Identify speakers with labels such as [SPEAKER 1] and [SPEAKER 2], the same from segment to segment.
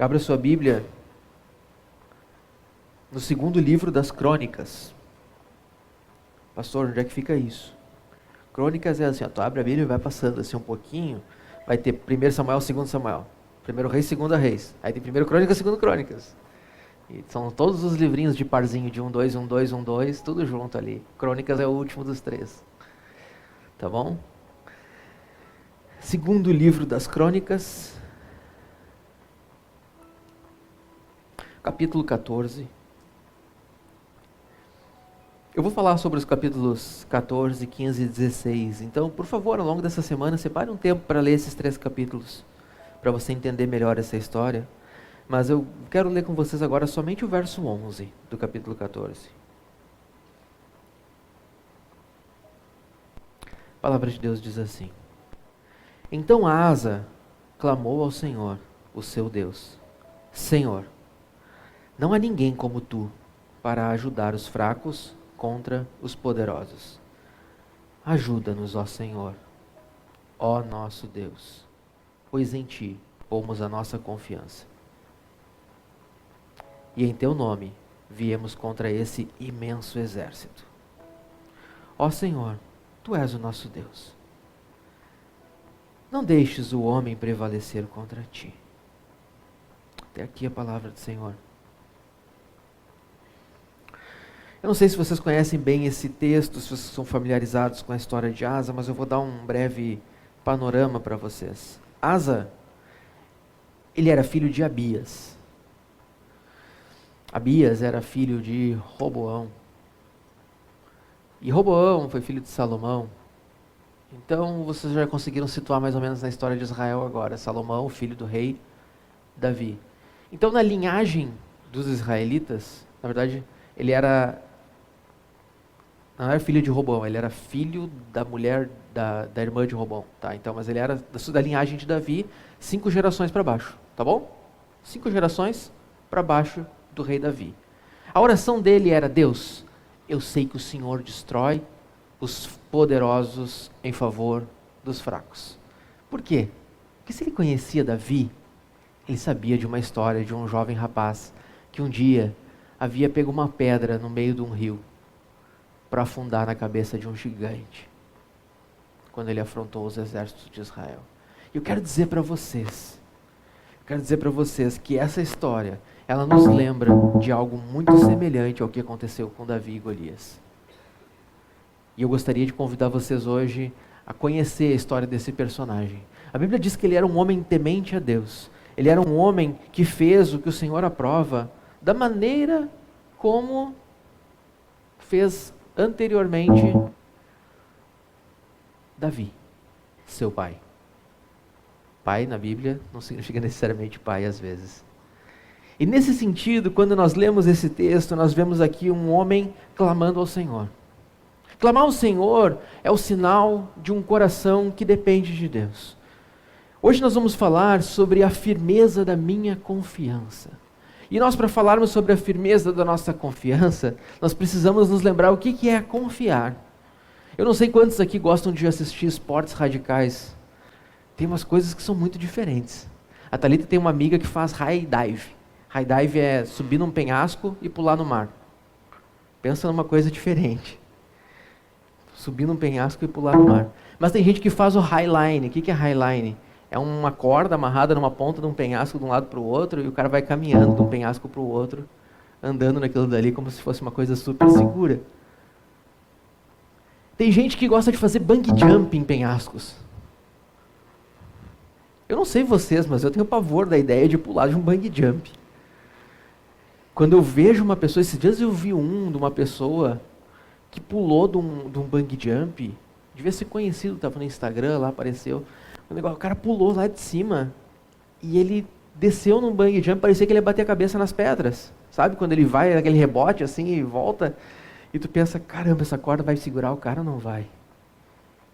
[SPEAKER 1] Abra sua Bíblia no segundo livro das Crônicas. Pastor, onde é que fica isso? Crônicas é assim, tu abre a Bíblia e vai passando assim um pouquinho, vai ter 1 Samuel, 2 Samuel, 1 Reis, 2 Reis, aí tem 1 Crônicas, 2 Crônicas. E são todos os livrinhos de parzinho de 1, 2, 1, 2, 1, 2, tudo junto ali. Crônicas é o último dos 3. Tá bom? Segundo livro das Crônicas, capítulo 14. Eu vou falar sobre os capítulos 14, 15 e 16. Então, por favor, ao longo dessa semana, separe um tempo para ler esses 3 capítulos, para você entender melhor essa história. Mas eu quero ler com vocês agora somente o verso 11 do capítulo 14. A palavra de Deus diz assim: Então Asa clamou ao Senhor, o seu Deus: Senhor, não há ninguém como tu para ajudar os fracos contra os poderosos. Ajuda-nos, ó Senhor, ó nosso Deus, pois em ti pomos a nossa confiança. E em teu nome viemos contra esse imenso exército. Ó Senhor, tu és o nosso Deus. Não deixes o homem prevalecer contra ti. Até aqui a palavra do Senhor. Eu não sei se vocês conhecem bem esse texto, se vocês são familiarizados com a história de Asa, mas eu vou dar um breve panorama para vocês. Asa, ele era filho de Abias. Abias era filho de Roboão. E Roboão foi filho de Salomão. Então vocês já conseguiram situar mais ou menos na história de Israel agora. Salomão, filho do rei Davi. Então na linhagem dos israelitas, na verdade, ele não era filho de Roboão, ele era filho da mulher da irmã de Roboão. Tá? Então, mas ele era da linhagem de Davi, 5 gerações para baixo. Tá bom? 5 gerações para baixo do rei Davi. A oração dele era: Deus, eu sei que o Senhor destrói os poderosos em favor dos fracos. Por quê? Porque se ele conhecia Davi, ele sabia de uma história de um jovem rapaz que um dia havia pego uma pedra no meio de um rio para afundar na cabeça de um gigante, quando ele afrontou os exércitos de Israel. E eu quero dizer para vocês que essa história, ela nos lembra de algo muito semelhante ao que aconteceu com Davi e Golias. E eu gostaria de convidar vocês hoje a conhecer a história desse personagem. A Bíblia diz que ele era um homem temente a Deus. Ele era um homem que fez o que o Senhor aprova da maneira como fez anteriormente Davi, seu pai. Pai na Bíblia não significa necessariamente pai às vezes. E nesse sentido, quando nós lemos esse texto, nós vemos aqui um homem clamando ao Senhor. Clamar ao Senhor é o sinal de um coração que depende de Deus. Hoje nós vamos falar sobre a firmeza da minha confiança. E nós, para falarmos sobre a firmeza da nossa confiança, nós precisamos nos lembrar o que é confiar. Eu não sei quantos aqui gostam de assistir esportes radicais. Tem umas coisas que são muito diferentes. A Thalita tem uma amiga que faz high dive. High dive é subir num penhasco e pular no mar. Pensa numa coisa diferente. Subir num penhasco e pular no mar. Mas tem gente que faz o highline. O que é highline? É uma corda amarrada numa ponta de um penhasco de um lado para o outro e o cara vai caminhando de um penhasco para o outro, andando naquilo dali como se fosse uma coisa super segura. Tem gente que gosta de fazer bungee jump em penhascos. Eu não sei vocês, mas eu tenho pavor da ideia de pular de um bungee jump. Quando eu vejo uma pessoa, esses dias eu vi de uma pessoa que pulou de um bungee jump, devia ser conhecido, estava no Instagram, lá apareceu. O cara pulou lá de cima e ele desceu num bungee jump, parecia que ele ia bater a cabeça nas pedras. Sabe, quando ele vai, aquele rebote assim e volta, e tu pensa, caramba, essa corda vai segurar o cara ou não vai?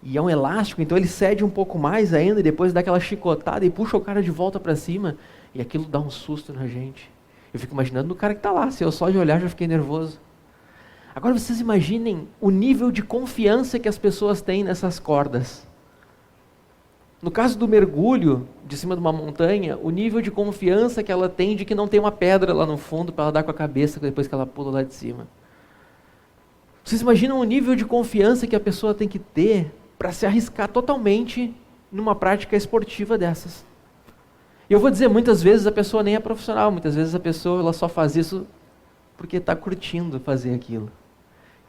[SPEAKER 1] E é um elástico, então ele cede um pouco mais ainda, e depois dá aquela chicotada e puxa o cara de volta para cima, e aquilo dá um susto na gente. Eu fico imaginando o cara que está lá, se eu só de olhar já fiquei nervoso. Agora vocês imaginem o nível de confiança que as pessoas têm nessas cordas. No caso do mergulho de cima de uma montanha, o nível de confiança que ela tem de que não tem uma pedra lá no fundo para ela dar com a cabeça depois que ela pula lá de cima. Vocês imaginam o nível de confiança que a pessoa tem que ter para se arriscar totalmente numa prática esportiva dessas? E eu vou dizer, muitas vezes a pessoa nem é profissional, muitas vezes a pessoa ela só faz isso porque está curtindo fazer aquilo.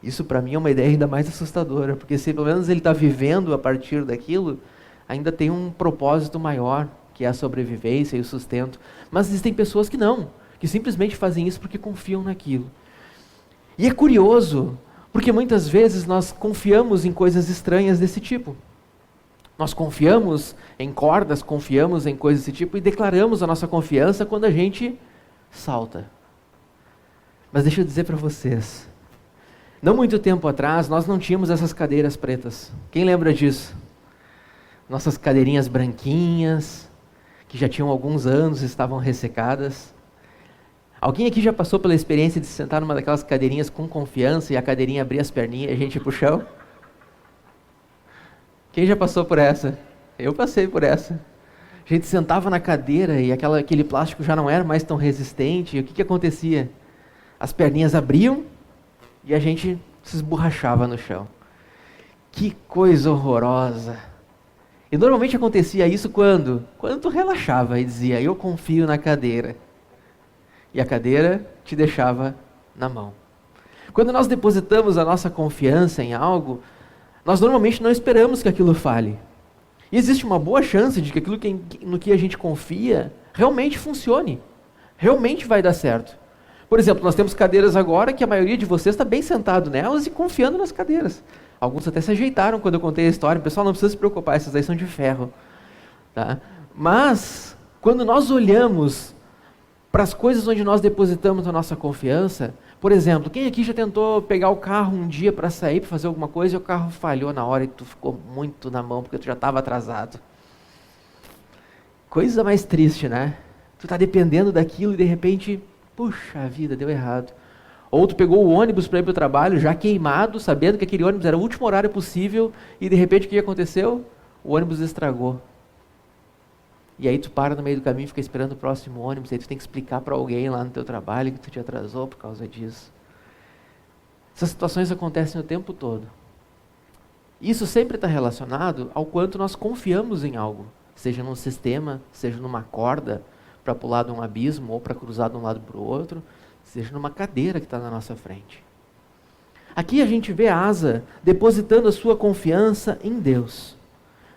[SPEAKER 1] Isso para mim é uma ideia ainda mais assustadora, porque se pelo menos ele está vivendo a partir daquilo, ainda tem um propósito maior, que é a sobrevivência e o sustento. Mas existem pessoas que não, que simplesmente fazem isso porque confiam naquilo. E é curioso, porque muitas vezes nós confiamos em coisas estranhas desse tipo. Nós confiamos em cordas, confiamos em coisas desse tipo e declaramos a nossa confiança quando a gente salta. Mas deixa eu dizer para vocês, não muito tempo atrás nós não tínhamos essas cadeiras pretas. Quem lembra disso? Nossas cadeirinhas branquinhas, que já tinham alguns anos, estavam ressecadas. Alguém aqui já passou pela experiência de se sentar numa daquelas cadeirinhas com confiança e a cadeirinha abrir as perninhas e a gente ir pro chão? Quem já passou por essa? Eu passei por essa. A gente sentava na cadeira e aquele plástico já não era mais tão resistente. E o que acontecia? As perninhas abriam e a gente se esborrachava no chão. Que coisa horrorosa! E normalmente acontecia isso quando? Quando tu relaxava e dizia, eu confio na cadeira. E a cadeira te deixava na mão. Quando nós depositamos a nossa confiança em algo, nós normalmente não esperamos que aquilo fale. E existe uma boa chance de que aquilo no que a gente confia realmente funcione. Realmente vai dar certo. Por exemplo, nós temos cadeiras agora que a maioria de vocês está bem sentado nelas e confiando nas cadeiras. Alguns até se ajeitaram quando eu contei a história. O pessoal não precisa se preocupar, essas aí são de ferro. Tá? Mas, quando nós olhamos para as coisas onde nós depositamos a nossa confiança, por exemplo, quem aqui já tentou pegar o carro um dia para sair, para fazer alguma coisa, e o carro falhou na hora e tu ficou muito na mão porque tu já estava atrasado? Coisa mais triste, né? Tu está dependendo daquilo e de repente, puxa vida, deu errado. Ou tu pegou o ônibus para ir para o trabalho, já queimado, sabendo que aquele ônibus era o último horário possível, e de repente o que aconteceu? O ônibus estragou. E aí tu para no meio do caminho e fica esperando o próximo ônibus, e aí tu tem que explicar para alguém lá no teu trabalho que tu te atrasou por causa disso. Essas situações acontecem o tempo todo. Isso sempre está relacionado ao quanto nós confiamos em algo, seja num sistema, seja numa corda para pular de um abismo ou para cruzar de um lado para o outro, seja numa cadeira que está na nossa frente. Aqui a gente vê Asa depositando a sua confiança em Deus.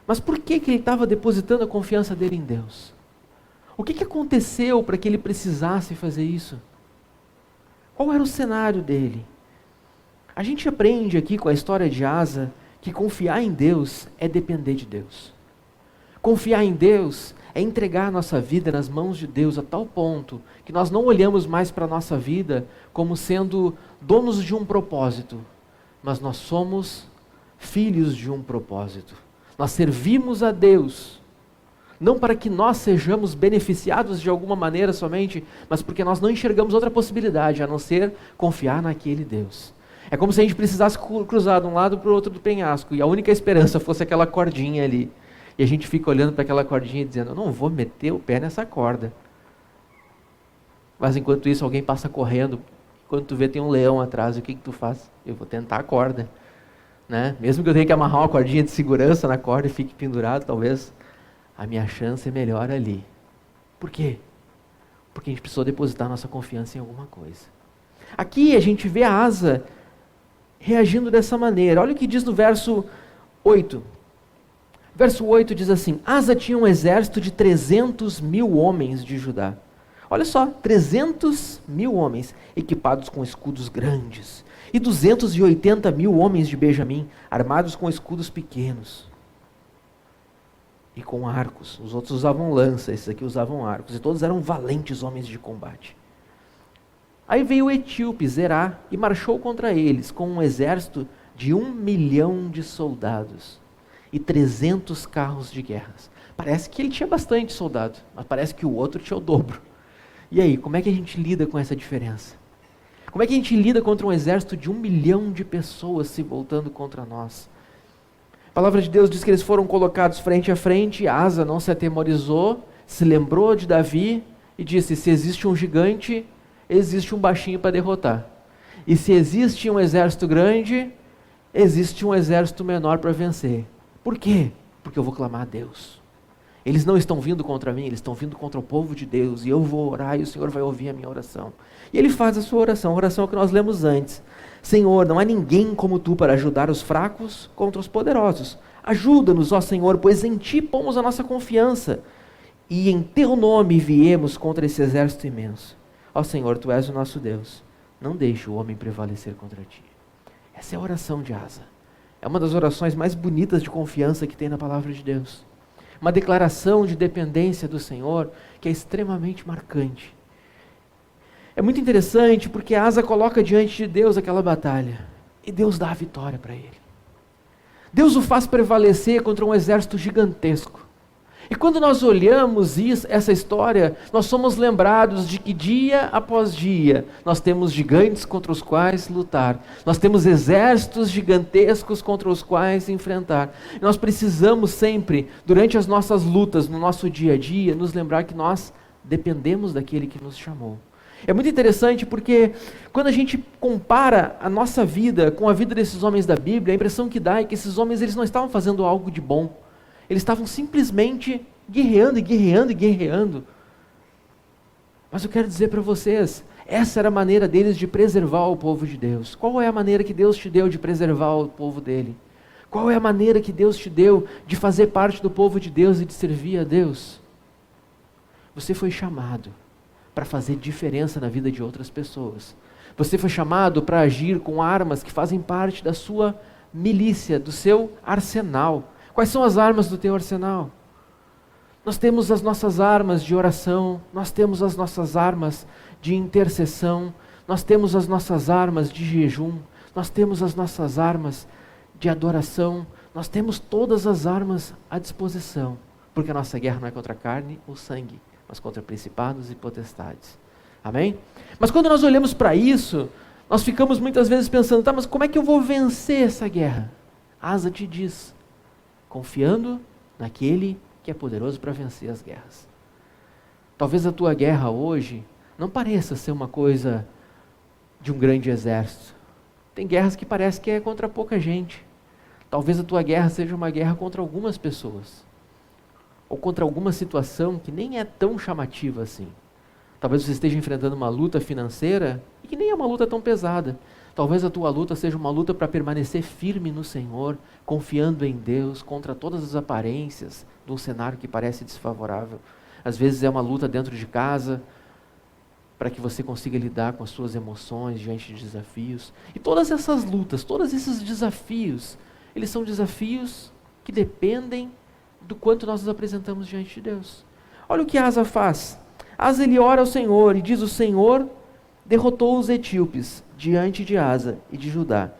[SPEAKER 1] Mas por que ele estava depositando a confiança dele em Deus? O que aconteceu para que ele precisasse fazer isso? Qual era o cenário dele? A gente aprende aqui com a história de Asa que confiar em Deus é depender de Deus. Confiar em Deus é entregar a nossa vida nas mãos de Deus a tal ponto que nós não olhamos mais para a nossa vida como sendo donos de um propósito, mas nós somos filhos de um propósito. Nós servimos a Deus, não para que nós sejamos beneficiados de alguma maneira somente, mas porque nós não enxergamos outra possibilidade, a não ser confiar naquele Deus. É como se a gente precisasse cruzar de um lado para o outro do penhasco, e a única esperança fosse aquela cordinha ali. E a gente fica olhando para aquela cordinha e dizendo, eu não vou meter o pé nessa corda. Mas enquanto isso, alguém passa correndo, quando tu vê tem um leão atrás, o que tu faz? Eu vou tentar a corda. Né? Mesmo que eu tenha que amarrar uma cordinha de segurança na corda e fique pendurado, talvez a minha chance é melhor ali. Por quê? Porque a gente precisou depositar nossa confiança em alguma coisa. Aqui a gente vê a Asa reagindo dessa maneira. Olha o que diz no verso 8. Verso 8 diz assim, Asa tinha um exército de 300.000 homens de Judá. Olha só, 300.000 homens, equipados com escudos grandes. E 280.000 homens de Benjamim, armados com escudos pequenos. E com arcos. Os outros usavam lança, esses aqui usavam arcos. E todos eram valentes homens de combate. Aí veio o etíope, Zerá, e marchou contra eles, com um exército de 1 milhão de soldados. E 300 carros de guerra. Parece que ele tinha bastante soldado, mas parece que o outro tinha o dobro. E aí, como é que a gente lida com essa diferença? Como é que a gente lida contra um exército de 1 milhão de pessoas se voltando contra nós? A palavra de Deus diz que eles foram colocados frente a frente, Asa não se atemorizou, se lembrou de Davi e disse: se existe um gigante, existe um baixinho para derrotar. E se existe um exército grande, existe um exército menor para vencer. Por quê? Porque eu vou clamar a Deus. Eles não estão vindo contra mim, eles estão vindo contra o povo de Deus, e eu vou orar e o Senhor vai ouvir a minha oração. E ele faz a sua oração, a oração que nós lemos antes. Senhor, não há ninguém como tu para ajudar os fracos contra os poderosos. Ajuda-nos, ó Senhor, pois em ti pomos a nossa confiança, e em teu nome viemos contra esse exército imenso. Ó Senhor, tu és o nosso Deus, não deixe o homem prevalecer contra ti. Essa é a oração de Asa. É uma das orações mais bonitas de confiança que tem na palavra de Deus. Uma declaração de dependência do Senhor que é extremamente marcante. É muito interessante porque Asa coloca diante de Deus aquela batalha e Deus dá a vitória para ele. Deus o faz prevalecer contra um exército gigantesco. E quando nós olhamos essa história, nós somos lembrados de que dia após dia nós temos gigantes contra os quais lutar. Nós temos exércitos gigantescos contra os quais enfrentar. E nós precisamos sempre, durante as nossas lutas, no nosso dia a dia, nos lembrar que nós dependemos daquele que nos chamou. É muito interessante porque quando a gente compara a nossa vida com a vida desses homens da Bíblia, a impressão que dá é que esses homens eles não estavam fazendo algo de bom. Eles estavam simplesmente guerreando e guerreando e guerreando. Mas eu quero dizer para vocês, essa era a maneira deles de preservar o povo de Deus. Qual é a maneira que Deus te deu de preservar o povo dele? Qual é a maneira que Deus te deu de fazer parte do povo de Deus e de servir a Deus? Você foi chamado para fazer diferença na vida de outras pessoas. Você foi chamado para agir com armas que fazem parte da sua milícia, do seu arsenal. Quais são as armas do teu arsenal? Nós temos as nossas armas de oração, nós temos as nossas armas de intercessão, nós temos as nossas armas de jejum, nós temos as nossas armas de adoração, nós temos todas as armas à disposição, porque a nossa guerra não é contra a carne ou sangue, mas contra principados e potestades. Amém? Mas quando nós olhamos para isso, nós ficamos muitas vezes pensando, tá, mas como é que eu vou vencer essa guerra? Asa te diz, confiando naquele que é poderoso para vencer as guerras. Talvez a tua guerra hoje não pareça ser uma coisa de um grande exército. Tem guerras que parece que é contra pouca gente. Talvez a tua guerra seja uma guerra contra algumas pessoas. Ou contra alguma situação que nem é tão chamativa assim. Talvez você esteja enfrentando uma luta financeira e que nem é uma luta tão pesada. Talvez a tua luta seja uma luta para permanecer firme no Senhor, confiando em Deus, contra todas as aparências de um cenário que parece desfavorável. Às vezes é uma luta dentro de casa, para que você consiga lidar com as suas emoções diante de desafios. E todas essas lutas, todos esses desafios, eles são desafios que dependem do quanto nós nos apresentamos diante de Deus. Olha o que Asa faz. Asa ele ora ao Senhor e diz: o Senhor derrotou os etíopes diante de Asa e de Judá.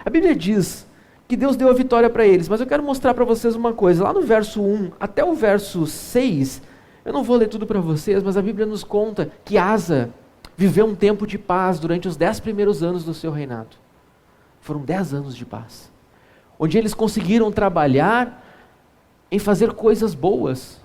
[SPEAKER 1] A Bíblia diz que Deus deu a vitória para eles, mas eu quero mostrar para vocês uma coisa. Lá no verso 1 até o verso 6, eu não vou ler tudo para vocês, mas a Bíblia nos conta que Asa viveu um tempo de paz durante os 10 primeiros anos do seu reinado. Foram 10 anos de paz, onde eles conseguiram trabalhar em fazer coisas boas,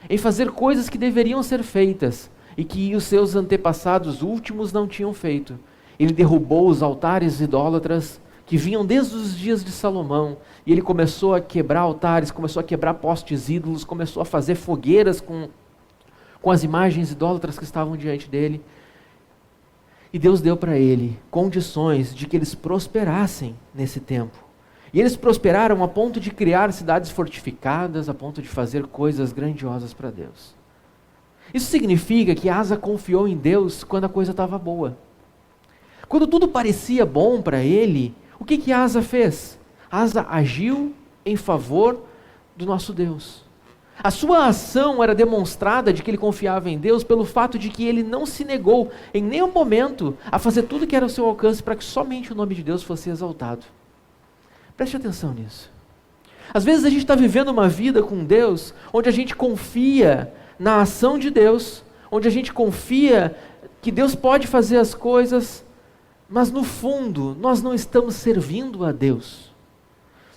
[SPEAKER 1] em fazer coisas que deveriam ser feitas e que os seus antepassados últimos não tinham feito. Ele derrubou os altares idólatras que vinham desde os dias de Salomão, e ele começou a quebrar altares, começou a quebrar postes ídolos, começou a fazer fogueiras com as imagens idólatras que estavam diante dele. E Deus deu para ele condições de que eles prosperassem nesse tempo. E eles prosperaram a ponto de criar cidades fortificadas, a ponto de fazer coisas grandiosas para Deus. Isso significa que Asa confiou em Deus quando a coisa estava boa. Quando tudo parecia bom para ele, o que Asa fez? Asa agiu em favor do nosso Deus. A sua ação era demonstrada de que ele confiava em Deus pelo fato de que ele não se negou em nenhum momento a fazer tudo que era ao seu alcance para que somente o nome de Deus fosse exaltado. Preste atenção nisso. Às vezes a gente está vivendo uma vida com Deus onde a gente confia na ação de Deus, onde a gente confia que Deus pode fazer as coisas, mas no fundo nós não estamos servindo a Deus.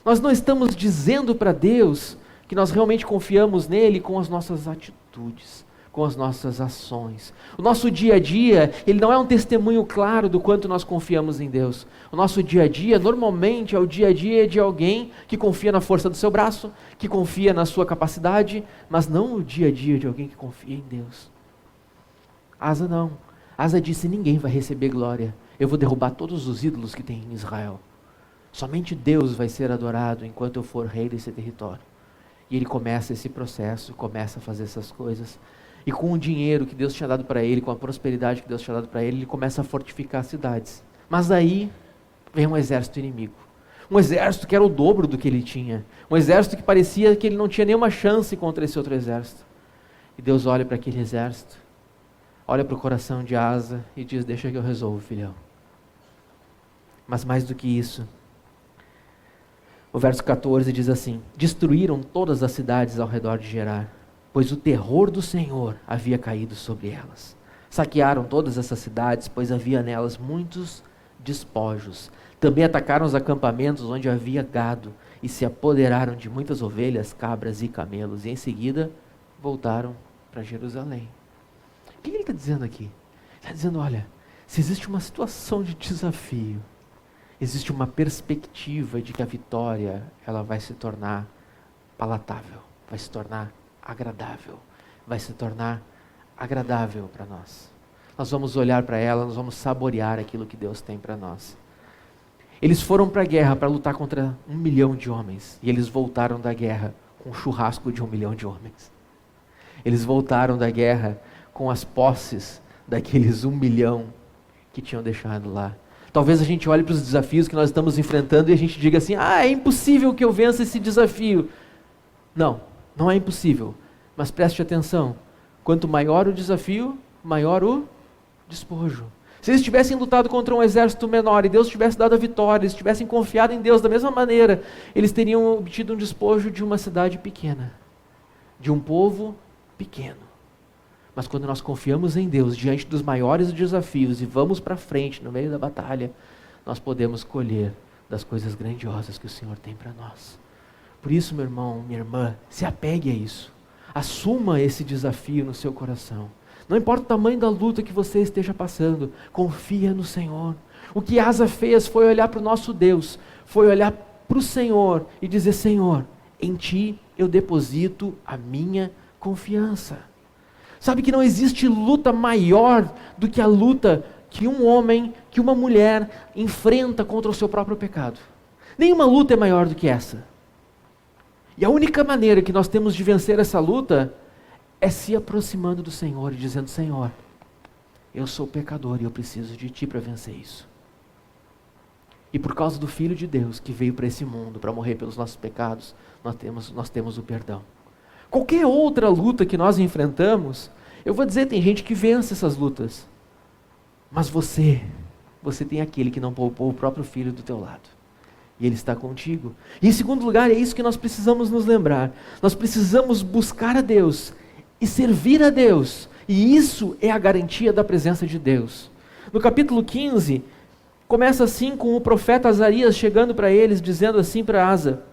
[SPEAKER 1] Nós não estamos dizendo para Deus que nós realmente confiamos nele com as nossas atitudes, com as nossas ações. O nosso dia a dia, ele não é um testemunho claro do quanto nós confiamos em Deus. O nosso dia a dia, normalmente, é o dia a dia de alguém que confia na força do seu braço, que confia na sua capacidade, mas não o dia a dia de alguém que confia em Deus. Asa não. Asa disse: ninguém vai receber glória. Eu vou derrubar todos os ídolos que tem em Israel. Somente Deus vai ser adorado enquanto eu for rei desse território. E ele começa esse processo, começa a fazer essas coisas. E com o dinheiro que Deus tinha dado para ele, com a prosperidade que Deus tinha dado para ele, ele começa a fortificar as cidades. Mas aí vem um exército inimigo. Um exército que era o dobro do que ele tinha. Um exército que parecia que ele não tinha nenhuma chance contra esse outro exército. E Deus olha para aquele exército, olha para o coração de Asa e diz: deixa que eu resolvo, filhão. Mas mais do que isso, o verso 14 diz assim: destruíram todas as cidades ao redor de Gerar, pois o terror do Senhor havia caído sobre elas. Saquearam todas essas cidades, pois havia nelas muitos despojos. Também atacaram os acampamentos onde havia gado, e se apoderaram de muitas ovelhas, cabras e camelos, e em seguida voltaram para Jerusalém. O que ele está dizendo aqui? Ele está dizendo: olha, se existe uma situação de desafio, existe uma perspectiva de que a vitória ela vai se tornar palatável, vai se tornar agradável, vai se tornar agradável para nós. Nós vamos olhar para ela, nós vamos saborear aquilo que Deus tem para nós. Eles foram para a guerra para lutar contra 1 milhão de homens, e eles voltaram da guerra com um churrasco de 1 milhão de homens. Eles voltaram da guerra com as posses daqueles 1 milhão que tinham deixado lá. Talvez a gente olhe para os desafios que nós estamos enfrentando e a gente diga assim: é impossível que eu vença esse desafio. Não, não é impossível. Mas preste atenção, quanto maior o desafio, maior o despojo. Se eles tivessem lutado contra um exército menor e Deus tivesse dado a vitória, eles tivessem confiado em Deus da mesma maneira, eles teriam obtido um despojo de uma cidade pequena, de um povo pequeno. Mas quando nós confiamos em Deus diante dos maiores desafios e vamos para frente no meio da batalha, nós podemos colher das coisas grandiosas que o Senhor tem para nós. Por isso, meu irmão, minha irmã, se apegue a isso. Assuma esse desafio no seu coração. Não importa o tamanho da luta que você esteja passando, confia no Senhor. O que Asa fez foi olhar para o nosso Deus, foi olhar para o Senhor e dizer: Senhor, em Ti eu deposito a minha confiança. Sabe que não existe luta maior do que a luta que um homem, que uma mulher enfrenta contra o seu próprio pecado. Nenhuma luta é maior do que essa. E a única maneira que nós temos de vencer essa luta é se aproximando do Senhor e dizendo: Senhor, eu sou pecador e eu preciso de Ti para vencer isso. E por causa do Filho de Deus que veio para esse mundo para morrer pelos nossos pecados, nós temos o perdão. Qualquer outra luta que nós enfrentamos, eu vou dizer, tem gente que vence essas lutas. Mas você tem aquele que não poupou o próprio Filho do teu lado. E Ele está contigo. E em segundo lugar, é isso que nós precisamos nos lembrar. Nós precisamos buscar a Deus e servir a Deus. E isso é a garantia da presença de Deus. No capítulo 15, começa assim com o profeta Azarias chegando para eles, dizendo assim para Asa: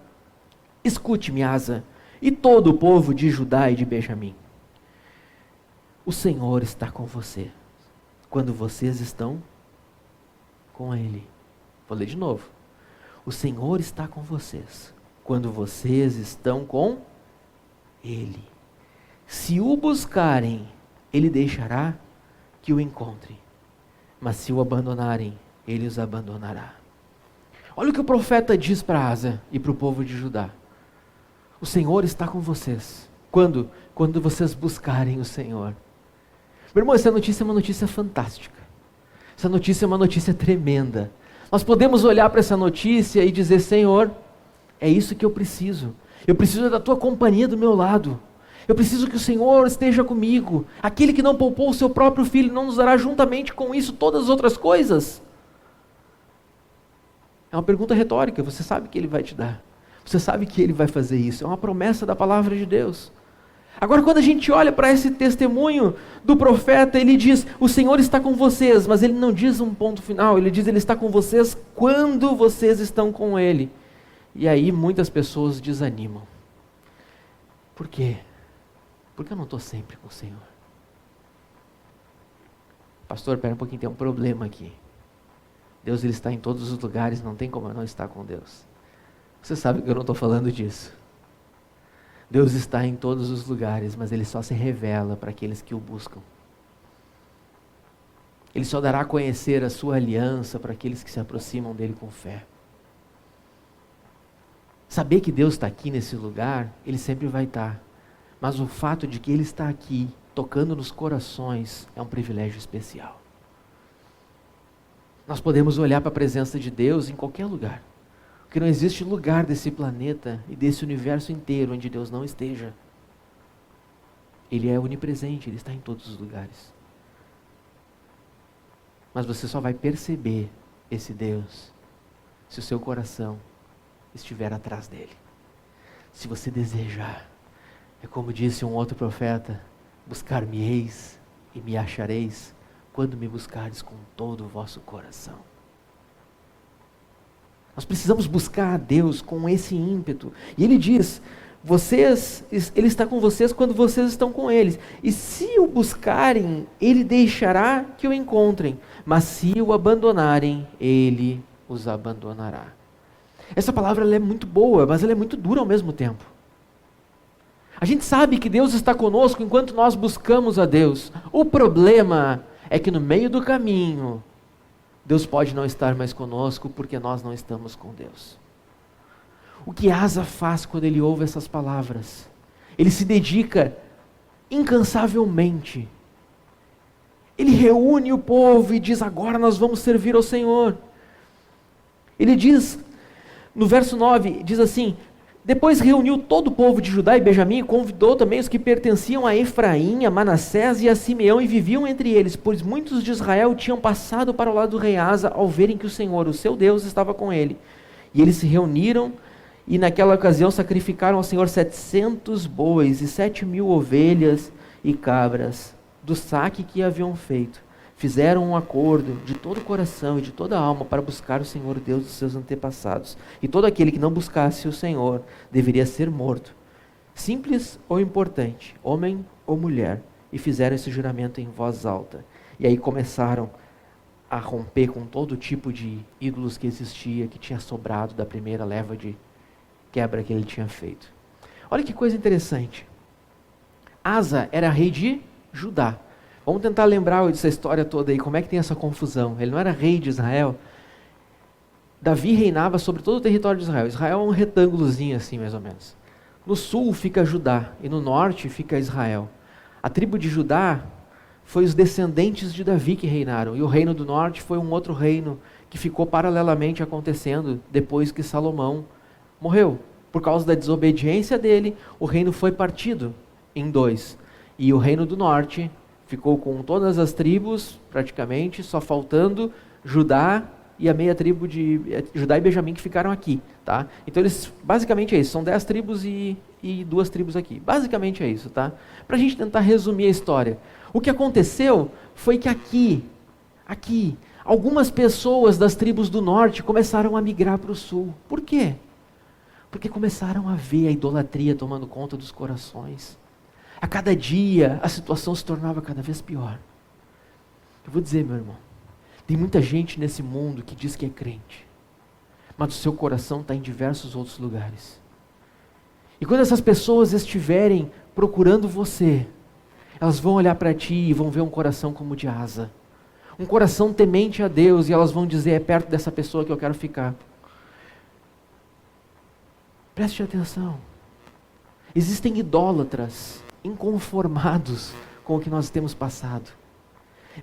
[SPEAKER 1] escute-me, Asa, e todo o povo de Judá e de Benjamim. O Senhor está com você, quando vocês estão com Ele. Vou ler de novo. O Senhor está com vocês, quando vocês estão com Ele. Se o buscarem, Ele deixará que o encontrem. Mas se o abandonarem, Ele os abandonará. Olha o que o profeta diz para Asa e para o povo de Judá. O Senhor está com vocês. Quando? Quando vocês buscarem o Senhor. Meu irmão, essa notícia é uma notícia fantástica. Essa notícia é uma notícia tremenda. Nós podemos olhar para essa notícia e dizer: Senhor, é isso que eu preciso. Eu preciso da Tua companhia do meu lado. Eu preciso que o Senhor esteja comigo. Aquele que não poupou o seu próprio Filho não nos dará juntamente com isso todas as outras coisas? É uma pergunta retórica. Você sabe que Ele vai te dar. Você sabe que Ele vai fazer isso. É uma promessa da palavra de Deus. Agora, quando a gente olha para esse testemunho do profeta, ele diz: o Senhor está com vocês, mas ele não diz um ponto final, ele diz: ele está com vocês quando vocês estão com Ele. E aí muitas pessoas desanimam. Por quê? Porque eu não estou sempre com o Senhor. Pastor, pera um pouquinho, tem um problema aqui. Deus ele está em todos os lugares, não tem como eu não estar com Deus. Você sabe que eu não estou falando disso. Deus está em todos os lugares, mas Ele só se revela para aqueles que o buscam. Ele só dará a conhecer a sua aliança para aqueles que se aproximam dEle com fé. Saber que Deus está aqui nesse lugar, Ele sempre vai estar. Mas o fato de que Ele está aqui, tocando nos corações, é um privilégio especial. Nós podemos olhar para a presença de Deus em qualquer lugar. Porque não existe lugar desse planeta e desse universo inteiro onde Deus não esteja. Ele é onipresente, Ele está em todos os lugares. Mas você só vai perceber esse Deus se o seu coração estiver atrás dele. Se você desejar, é como disse um outro profeta, buscar-me-eis e me achareis quando me buscardes com todo o vosso coração. Nós precisamos buscar a Deus com esse ímpeto. E Ele diz, Ele está com vocês quando vocês estão com eles. E se o buscarem, Ele deixará que o encontrem. Mas se o abandonarem, Ele os abandonará. Essa palavra ela é muito boa, mas ela é muito dura ao mesmo tempo. A gente sabe que Deus está conosco enquanto nós buscamos a Deus. O problema é que no meio do caminho, Deus pode não estar mais conosco porque nós não estamos com Deus. O que Asa faz quando ele ouve essas palavras? Ele se dedica incansavelmente. Ele reúne o povo e diz, agora nós vamos servir ao Senhor. Ele diz, no verso 9, diz assim, depois reuniu todo o povo de Judá e Benjamim e convidou também os que pertenciam a Efraim, a Manassés e a Simeão e viviam entre eles, pois muitos de Israel tinham passado para o lado do rei Asa ao verem que o Senhor, o seu Deus, estava com ele. E eles se reuniram e naquela ocasião sacrificaram ao Senhor 700 bois e 7.000 ovelhas e cabras do saque que haviam feito. Fizeram um acordo de todo o coração e de toda a alma para buscar o Senhor Deus dos seus antepassados. E todo aquele que não buscasse o Senhor deveria ser morto. Simples ou importante, homem ou mulher. E fizeram esse juramento em voz alta. E aí começaram a romper com todo tipo de ídolos que existia, que tinha sobrado da primeira leva de quebra que ele tinha feito. Olha que coisa interessante. Asa era rei de Judá. Vamos tentar lembrar dessa história toda aí, como é que tem essa confusão. Ele não era rei de Israel. Davi reinava sobre todo o território de Israel. Israel é um retângulozinho assim, mais ou menos. No sul fica Judá e no norte fica Israel. A tribo de Judá foi os descendentes de Davi que reinaram. E o reino do norte foi um outro reino que ficou paralelamente acontecendo depois que Salomão morreu. Por causa da desobediência dele, o reino foi partido em dois. E o reino do norte ficou com todas as tribos, praticamente, só faltando Judá e a meia tribo de Judá e Benjamim que ficaram aqui, tá? Então eles, basicamente é isso, são 10 tribos e 2 tribos aqui. Basicamente é isso, tá? Pra gente tentar resumir a história. O que aconteceu foi que aqui, algumas pessoas das tribos do norte começaram a migrar para o sul. Por quê? Porque começaram a ver a idolatria tomando conta dos corações. A cada dia, a situação se tornava cada vez pior. Eu vou dizer, meu irmão, tem muita gente nesse mundo que diz que é crente, mas o seu coração está em diversos outros lugares. E quando essas pessoas estiverem procurando você, elas vão olhar para ti e vão ver um coração como o de Asa. Um coração temente a Deus, e elas vão dizer, é perto dessa pessoa que eu quero ficar. Preste atenção. Existem idólatras inconformados com o que nós temos passado.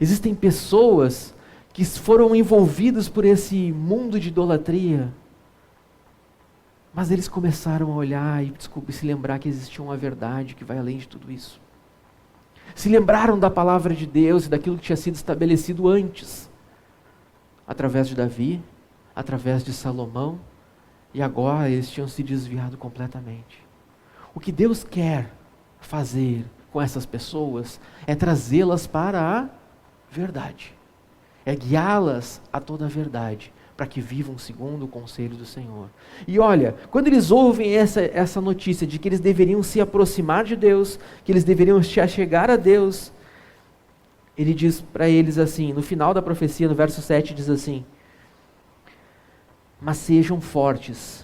[SPEAKER 1] Existem pessoas que foram envolvidas por esse mundo de idolatria, mas eles começaram a olhar e se lembrar que existia uma verdade que vai além de tudo isso. Se lembraram da palavra de Deus e daquilo que tinha sido estabelecido antes, através de Davi, através de Salomão, e agora eles tinham se desviado completamente. O que Deus quer fazer com essas pessoas é trazê-las para a verdade, é guiá-las a toda a verdade, para que vivam segundo o conselho do Senhor. E olha, quando eles ouvem essa notícia de que eles deveriam se aproximar de Deus, que eles deveriam se achegar a Deus, ele diz para eles assim, no final da profecia, no verso 7, diz assim: mas sejam fortes,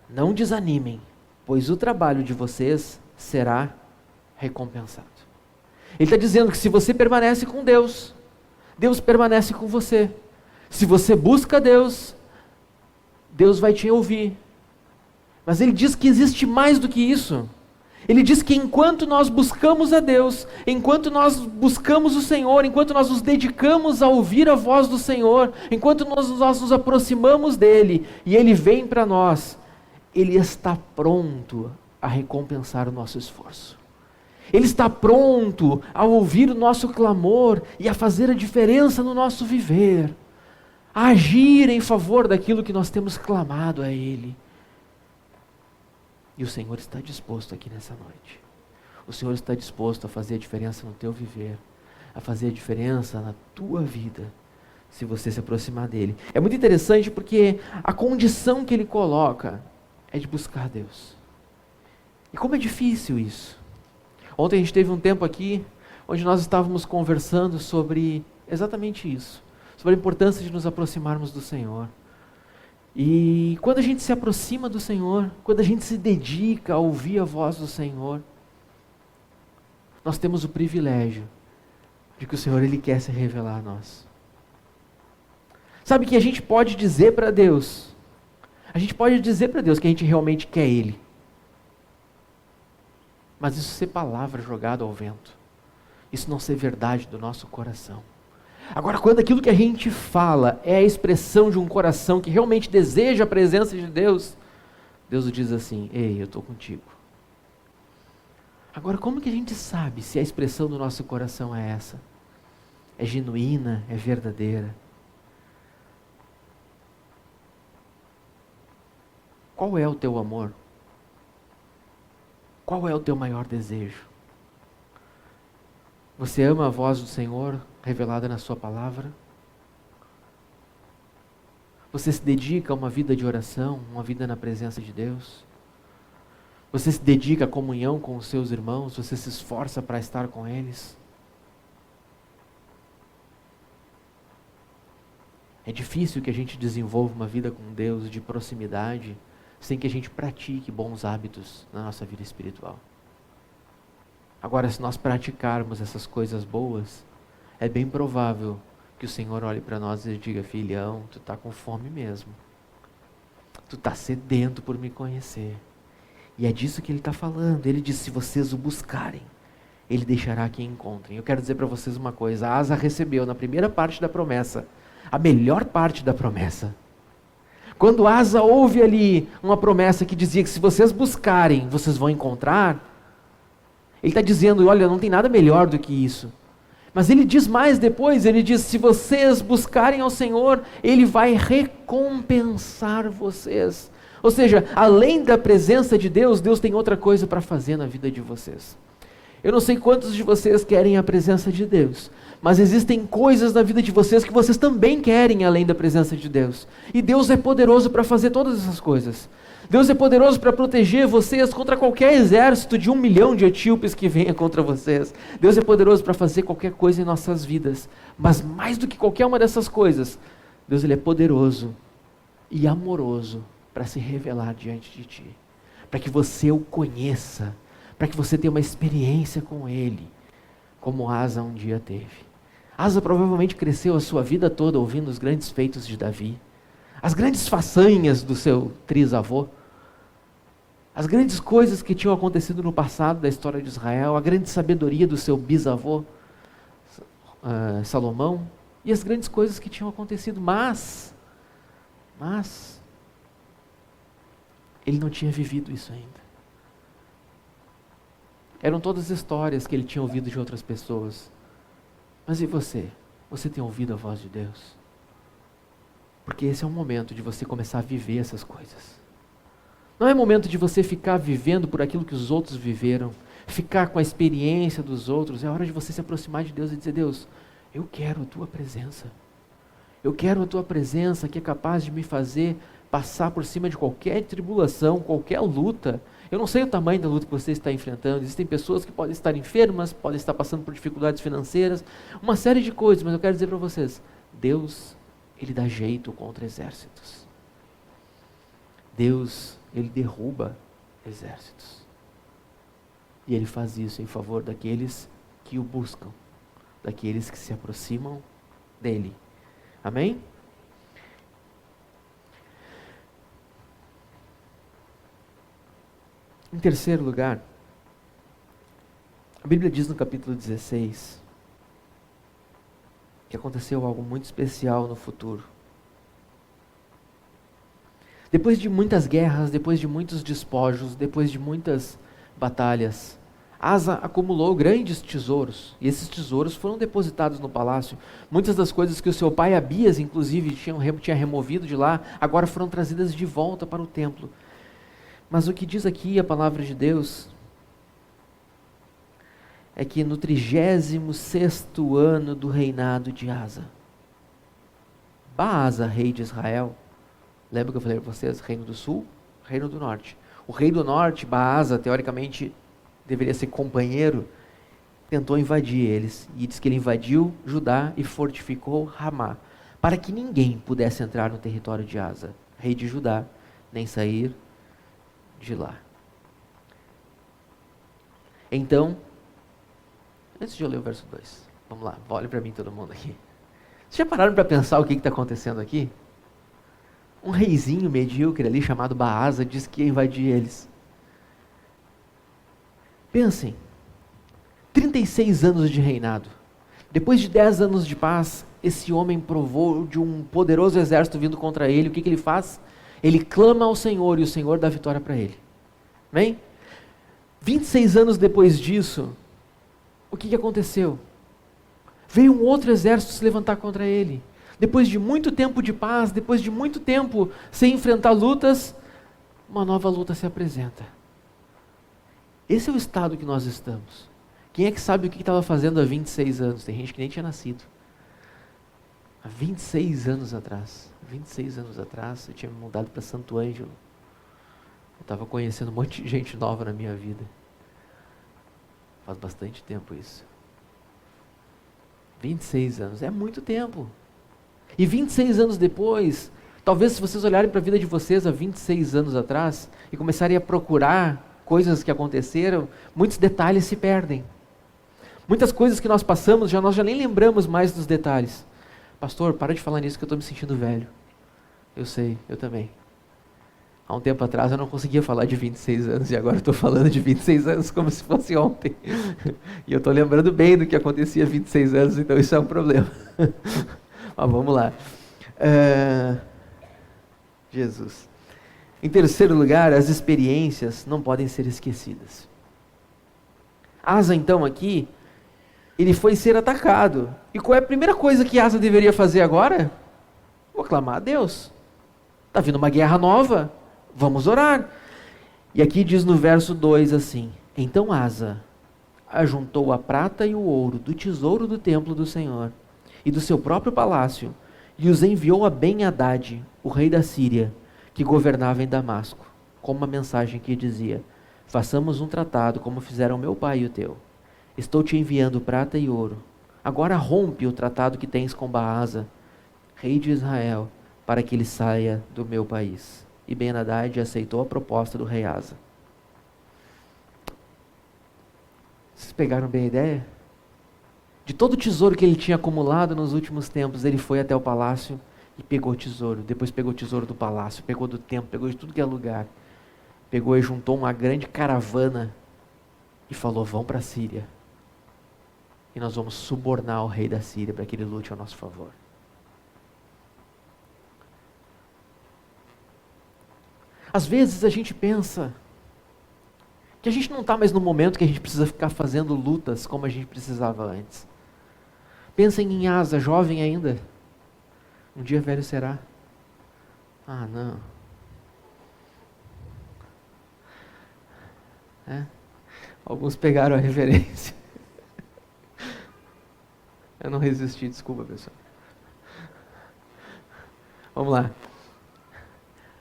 [SPEAKER 1] não desanimem, pois o trabalho de vocês será recompensado. Ele está dizendo que se você permanece com Deus, Deus permanece com você. Se você busca Deus, Deus vai te ouvir. Mas ele diz que existe mais do que isso. Ele diz que enquanto nós buscamos a Deus, enquanto nós buscamos o Senhor, enquanto nós nos dedicamos a ouvir a voz do Senhor, enquanto nós nos aproximamos dEle e Ele vem para nós, Ele está pronto a recompensar o nosso esforço. Ele está pronto a ouvir o nosso clamor e a fazer a diferença no nosso viver, a agir em favor daquilo que nós temos clamado a Ele. E o Senhor está disposto aqui nessa noite. O Senhor está disposto a fazer a diferença no teu viver, a fazer a diferença na tua vida, se você se aproximar dEle. É muito interessante porque a condição que Ele coloca é de buscar Deus. E como é difícil isso. Ontem a gente teve um tempo aqui, onde nós estávamos conversando sobre exatamente isso, sobre a importância de nos aproximarmos do Senhor. E quando a gente se aproxima do Senhor, quando a gente se dedica a ouvir a voz do Senhor, nós temos o privilégio de que o Senhor, Ele quer se revelar a nós. Sabe que a gente pode dizer para Deus, que a gente realmente quer Ele. Mas isso ser palavra jogada ao vento, isso não ser verdade do nosso coração. Agora, quando aquilo que a gente fala é a expressão de um coração que realmente deseja a presença de Deus, Deus diz assim: ei, eu estou contigo. Agora, como que a gente sabe se a expressão do nosso coração é essa? É genuína, é verdadeira? Qual é o teu amor? Qual é o teu maior desejo? Você ama a voz do Senhor revelada na sua palavra? Você se dedica a uma vida de oração, uma vida na presença de Deus? Você se dedica à comunhão com os seus irmãos? Você se esforça para estar com eles? É difícil que a gente desenvolva uma vida com Deus de proximidade sem que a gente pratique bons hábitos na nossa vida espiritual. Agora, se nós praticarmos essas coisas boas, é bem provável que o Senhor olhe para nós e diga: filhão, tu está com fome mesmo. Tu está sedento por me conhecer. E é disso que Ele está falando. Ele diz: se vocês o buscarem, Ele deixará que encontrem. Eu quero dizer para vocês uma coisa: a Asa recebeu na primeira parte da promessa, a melhor parte da promessa. Quando Asa ouve ali uma promessa que dizia que se vocês buscarem, vocês vão encontrar, ele está dizendo: olha, não tem nada melhor do que isso. Mas ele diz mais depois, ele diz: se vocês buscarem ao Senhor, Ele vai recompensar vocês. Ou seja, além da presença de Deus, Deus tem outra coisa para fazer na vida de vocês. Eu não sei quantos de vocês querem a presença de Deus, mas existem coisas na vida de vocês que vocês também querem além da presença de Deus. E Deus é poderoso para fazer todas essas coisas. Deus é poderoso para proteger vocês contra qualquer exército de 1 milhão de etíopes que venha contra vocês. Deus é poderoso para fazer qualquer coisa em nossas vidas. Mas mais do que qualquer uma dessas coisas, Deus, Ele é poderoso e amoroso para se revelar diante de ti. Para que você o conheça, para que você tenha uma experiência com Ele, como Asa um dia teve. Asa provavelmente cresceu a sua vida toda ouvindo os grandes feitos de Davi, as grandes façanhas do seu trisavô, as grandes coisas que tinham acontecido no passado da história de Israel, a grande sabedoria do seu bisavô, Salomão, e as grandes coisas que tinham acontecido, mas ele não tinha vivido isso ainda. Eram todas histórias que ele tinha ouvido de outras pessoas. Mas e você? Você tem ouvido a voz de Deus? Porque esse é o momento de você começar a viver essas coisas. Não é momento de você ficar vivendo por aquilo que os outros viveram, ficar com a experiência dos outros. É hora de você se aproximar de Deus e dizer: Deus, eu quero a tua presença. Eu quero a tua presença que é capaz de me fazer passar por cima de qualquer tribulação, qualquer luta. Eu não sei o tamanho da luta que você está enfrentando. Existem pessoas que podem estar enfermas, podem estar passando por dificuldades financeiras, uma série de coisas, mas eu quero dizer para vocês, Deus, Ele dá jeito contra exércitos. Deus, Ele derruba exércitos. E Ele faz isso em favor daqueles que o buscam, daqueles que se aproximam dEle. Amém? Em terceiro lugar, a Bíblia diz no capítulo 16 que aconteceu algo muito especial no futuro. Depois de muitas guerras, depois de muitos despojos, depois de muitas batalhas, Asa acumulou grandes tesouros, e esses tesouros foram depositados no palácio. Muitas das coisas que o seu pai Abias, inclusive, tinha removido de lá, agora foram trazidas de volta para o templo. Mas o que diz aqui a palavra de Deus é que no 36º ano do reinado de Asa, Baasa, rei de Israel, lembra que eu falei para vocês, reino do sul, reino do norte. O rei do norte, Baasa, teoricamente deveria ser companheiro, tentou invadir eles. E diz que ele invadiu Judá e fortificou Ramá, para que ninguém pudesse entrar no território de Asa, rei de Judá, nem sair de lá. Então, antes de eu ler o verso 2, vamos lá, olhe para mim todo mundo aqui. Vocês já pararam para pensar o que está acontecendo aqui? Um reizinho medíocre ali chamado Baasa diz que ia invadir eles. Pensem, 36 anos de reinado. Depois de 10 anos de paz, esse homem provou de um poderoso exército vindo contra ele. O que ele faz? Ele clama ao Senhor e o Senhor dá vitória para ele. Amém? 26 anos depois disso, o que aconteceu? Veio um outro exército se levantar contra ele. Depois de muito tempo de paz, depois de muito tempo sem enfrentar lutas, uma nova luta se apresenta. Esse é o estado que nós estamos. Quem é que sabe o que estava fazendo há 26 anos? Tem gente que nem tinha nascido. Há 26 anos atrás, eu tinha me mudado para Santo Ângelo. Eu estava conhecendo um monte de gente nova na minha vida. Faz bastante tempo isso. 26 anos, é muito tempo. E 26 anos depois, talvez se vocês olharem para a vida de vocês há 26 anos atrás e começarem a procurar coisas que aconteceram, muitos detalhes se perdem. Muitas coisas que nós passamos, nós já nem lembramos mais dos detalhes. Pastor, para de falar nisso que eu estou me sentindo velho. Eu sei, eu também. Há um tempo atrás eu não conseguia falar de 26 anos e agora eu estou falando de 26 anos como se fosse ontem. E eu estou lembrando bem do que acontecia há 26 anos, então isso é um problema. Mas vamos lá. Jesus. Em terceiro lugar, as experiências não podem ser esquecidas. Asa, então, aqui, ele foi ser atacado. E qual é a primeira coisa que Asa deveria fazer agora? Vou clamar a Deus. Está vindo uma guerra nova, vamos orar. E aqui diz no verso 2 assim: Então Asa ajuntou a prata e o ouro do tesouro do templo do Senhor e do seu próprio palácio, e os enviou a Ben-Hadad, o rei da Síria, que governava em Damasco, com uma mensagem que dizia: Façamos um tratado como fizeram meu pai e o teu. Estou te enviando prata e ouro. Agora rompe o tratado que tens com Baasa, rei de Israel, para que ele saia do meu país. E Ben-Hadad aceitou a proposta do rei Asa. Vocês pegaram bem a ideia? De todo o tesouro que ele tinha acumulado nos últimos tempos, ele foi até o palácio e pegou o tesouro. Depois pegou o tesouro do palácio, pegou do templo, pegou de tudo que é lugar. Pegou e juntou uma grande caravana e falou: vão para a Síria. E nós vamos subornar o rei da Síria para que ele lute ao nosso favor. Às vezes a gente pensa que a gente não está mais no momento que a gente precisa ficar fazendo lutas como a gente precisava antes. Pensem em Asa, jovem ainda. Um dia velho será. Ah, não. Alguns pegaram a referência. Eu não resisti, desculpa, pessoal. Vamos lá.